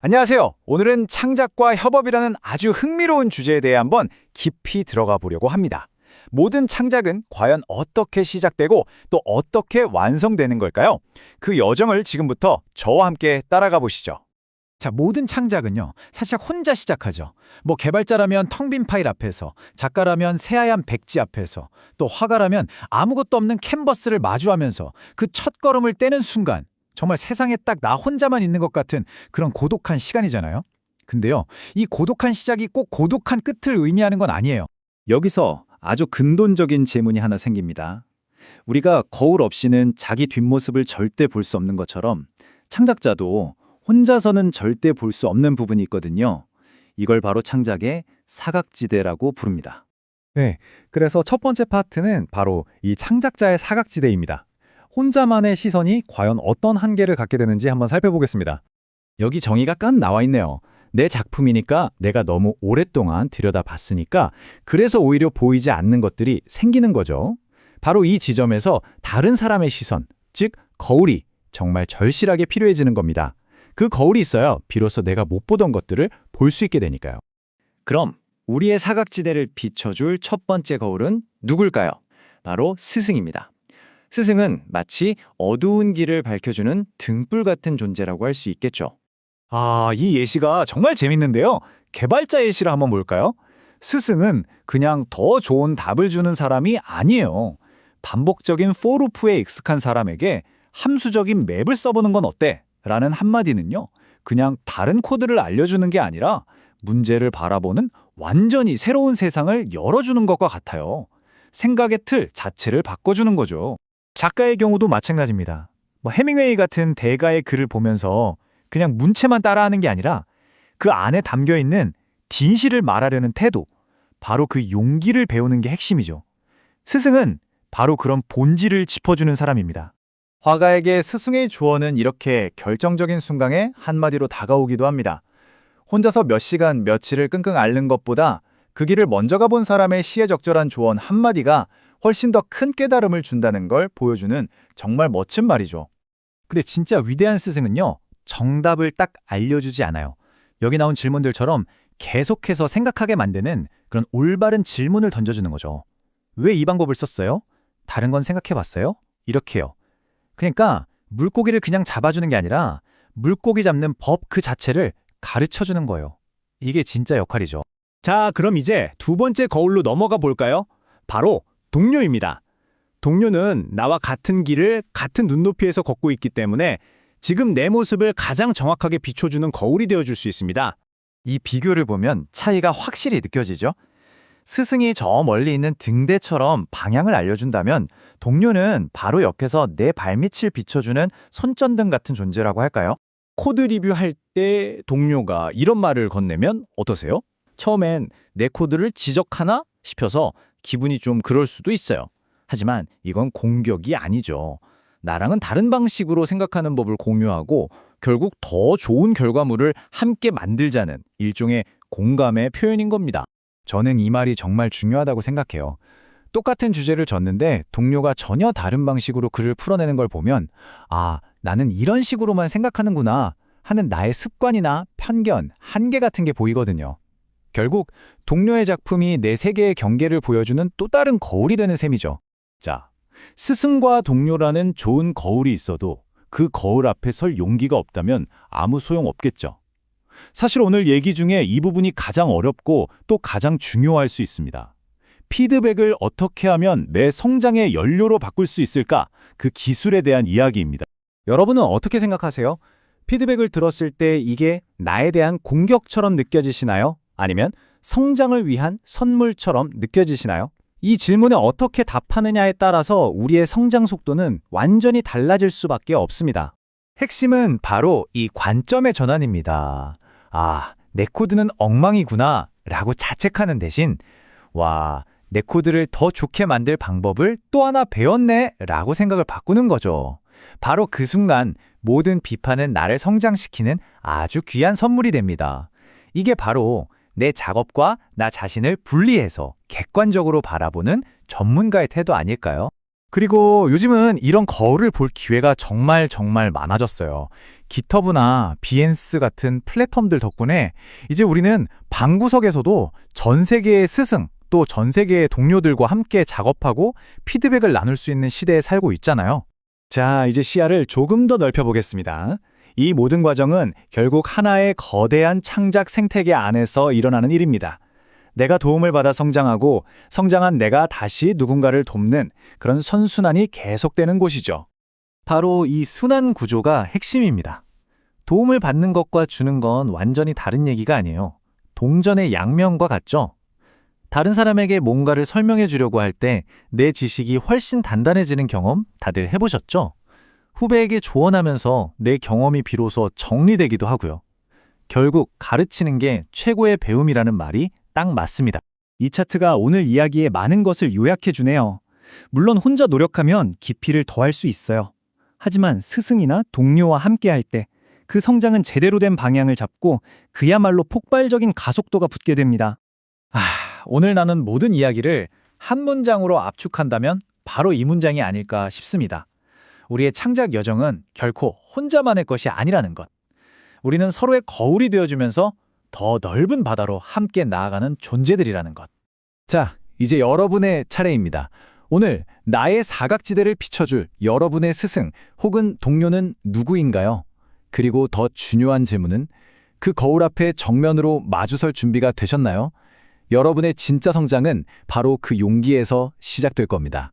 안녕하세요. 오늘은 창작과 협업이라는 아주 흥미로운 주제에 대해 한번 깊이 들어가 보려고 합니다. 모든 창작은 과연 어떻게 시작되고 또 어떻게 완성되는 걸까요? 그 여정을 지금부터 저와 함께 따라가 보시죠. 자, 모든 창작은요, 사실 혼자 시작하죠. 뭐 개발자라면 텅 빈 파일 앞에서, 작가라면 새하얀 백지 앞에서, 또 화가라면 아무것도 없는 캔버스를 마주하면서 그 첫걸음을 떼는 순간, 정말 세상에 딱 나 혼자만 있는 것 같은 그런 고독한 시간이잖아요. 근데요, 이 고독한 시작이 꼭 고독한 끝을 의미하는 건 아니에요. 여기서 아주 근본적인 질문이 하나 생깁니다. 우리가 거울 없이는 자기 뒷모습을 절대 볼 수 없는 것처럼 창작자도 혼자서는 절대 볼 수 없는 부분이 있거든요. 이걸 바로 창작의 사각지대라고 부릅니다. 네, 그래서 첫 번째 파트는 바로 이 창작자의 사각지대입니다. 혼자만의 시선이 과연 어떤 한계를 갖게 되는지 한번 살펴보겠습니다. 여기 정의가 깐 나와 있네요. 내 작품이니까 내가 너무 오랫동안 들여다봤으니까 그래서 오히려 보이지 않는 것들이 생기는 거죠. 바로 이 지점에서 다른 사람의 시선, 즉 거울이 정말 절실하게 필요해지는 겁니다. 그 거울이 있어야 비로소 내가 못 보던 것들을 볼 수 있게 되니까요. 그럼 우리의 사각지대를 비춰줄 첫 번째 거울은 누굴까요? 바로 스승입니다. 스승은 마치 어두운 길을 밝혀주는 등불 같은 존재라고 할 수 있겠죠. 아, 이 예시가 정말 재밌는데요. 개발자 예시를 한번 볼까요? 스승은 그냥 더 좋은 답을 주는 사람이 아니에요. 반복적인 for loop에 익숙한 사람에게 함수적인 맵을 써보는 건 어때? 라는 한마디는요, 그냥 다른 코드를 알려주는 게 아니라 문제를 바라보는 완전히 새로운 세상을 열어주는 것과 같아요. 생각의 틀 자체를 바꿔주는 거죠. 작가의 경우도 마찬가지입니다. 해밍웨이 같은 대가의 글을 보면서 그냥 문체만 따라하는 게 아니라 그 안에 담겨있는 진실을 말하려는 태도, 바로 그 용기를 배우는 게 핵심이죠. 스승은 바로 그런 본질을 짚어주는 사람입니다. 화가에게 스승의 조언은 이렇게 결정적인 순간에 한마디로 다가오기도 합니다. 혼자서 몇 시간, 며칠을 끙끙 앓는 것보다 그 길을 먼저 가본 사람의 시에 적절한 조언 한마디가 훨씬 더 큰 깨달음을 준다는 걸 보여주는 정말 멋진 말이죠. 근데 진짜 위대한 스승은요, 정답을 딱 알려주지 않아요. 여기 나온 질문들처럼 계속해서 생각하게 만드는 그런 올바른 질문을 던져주는 거죠. 왜 이 방법을 썼어요? 다른 건 생각해봤어요? 이렇게요. 그러니까 물고기를 그냥 잡아주는 게 아니라 물고기 잡는 법 그 자체를 가르쳐주는 거예요. 이게 진짜 역할이죠. 자, 그럼 이제 두 번째 거울로 넘어가 볼까요? 바로 동료입니다. 동료는 나와 같은 길을 같은 눈높이에서 걷고 있기 때문에 지금 내 모습을 가장 정확하게 비춰주는 거울이 되어줄 수 있습니다. 이 비교를 보면 차이가 확실히 느껴지죠? 스승이 저 멀리 있는 등대처럼 방향을 알려준다면 동료는 바로 옆에서 내 발밑을 비춰주는 손전등 같은 존재라고 할까요? 코드 리뷰할 때 동료가 이런 말을 건네면 어떠세요? 처음엔 내 코드를 지적하나 싶어서 기분이 좀 그럴 수도 있어요. 하지만 이건 공격이 아니죠. 나랑은 다른 방식으로 생각하는 법을 공유하고 결국 더 좋은 결과물을 함께 만들자는 일종의 공감의 표현인 겁니다. 저는 이 말이 정말 중요하다고 생각해요. 똑같은 주제를 줬는데 동료가 전혀 다른 방식으로 글을 풀어내는 걸 보면 아, 나는 이런 식으로만 생각하는구나 하는 나의 습관이나 편견, 한계 같은 게 보이거든요. 결국 동료의 작품이 내 세계의 경계를 보여주는 또 다른 거울이 되는 셈이죠. 자, 스승과 동료라는 좋은 거울이 있어도 그 거울 앞에 설 용기가 없다면 아무 소용 없겠죠. 사실 오늘 얘기 중에 이 부분이 가장 어렵고 또 가장 중요할 수 있습니다. 피드백을 어떻게 하면 내 성장의 연료로 바꿀 수 있을까? 그 기술에 대한 이야기입니다. 여러분은 어떻게 생각하세요? 피드백을 들었을 때 이게 나에 대한 공격처럼 느껴지시나요? 아니면 성장을 위한 선물처럼 느껴지시나요? 이 질문에 어떻게 답하느냐에 따라서 우리의 성장 속도는 완전히 달라질 수밖에 없습니다. 핵심은 바로 이 관점의 전환입니다. 아, 내 코드는 엉망이구나 라고 자책하는 대신 와, 내 코드를 더 좋게 만들 방법을 또 하나 배웠네 라고 생각을 바꾸는 거죠. 바로 그 순간 모든 비판은 나를 성장시키는 아주 귀한 선물이 됩니다. 이게 바로 내 작업과 나 자신을 분리해서 객관적으로 바라보는 전문가의 태도 아닐까요? 그리고 요즘은 이런 거울을 볼 기회가 정말 많아졌어요. 깃허브나 비엔스 같은 플랫폼들 덕분에 이제 우리는 방구석에서도 전 세계의 스승 또 전 세계의 동료들과 함께 작업하고 피드백을 나눌 수 있는 시대에 살고 있잖아요. 자, 이제 시야를 조금 더 넓혀보겠습니다. 이 모든 과정은 결국 하나의 거대한 창작 생태계 안에서 일어나는 일입니다. 내가 도움을 받아 성장하고 성장한 내가 다시 누군가를 돕는 그런 선순환이 계속되는 곳이죠. 바로 이 순환 구조가 핵심입니다. 도움을 받는 것과 주는 건 완전히 다른 얘기가 아니에요. 동전의 양면과 같죠? 다른 사람에게 뭔가를 설명해 주려고 할 때 내 지식이 훨씬 단단해지는 경험 다들 해보셨죠? 후배에게 조언하면서 내 경험이 비로소 정리되기도 하고요. 결국 가르치는 게 최고의 배움이라는 말이 딱 맞습니다. 이 차트가 오늘 이야기의 많은 것을 요약해 주네요. 물론 혼자 노력하면 깊이를 더할 수 있어요. 하지만 스승이나 동료와 함께 할 때 그 성장은 제대로 된 방향을 잡고 그야말로 폭발적인 가속도가 붙게 됩니다. 오늘 나눈 모든 이야기를 한 문장으로 압축한다면 바로 이 문장이 아닐까 싶습니다. 우리의 창작 여정은 결코 혼자만의 것이 아니라는 것. 우리는 서로의 거울이 되어주면서 더 넓은 바다로 함께 나아가는 존재들이라는 것. 자, 이제 여러분의 차례입니다. 오늘 나의 사각지대를 비춰줄 여러분의 스승 혹은 동료는 누구인가요? 그리고 더 중요한 질문은 그 거울 앞에 정면으로 마주설 준비가 되셨나요? 여러분의 진짜 성장은 바로 그 용기에서 시작될 겁니다.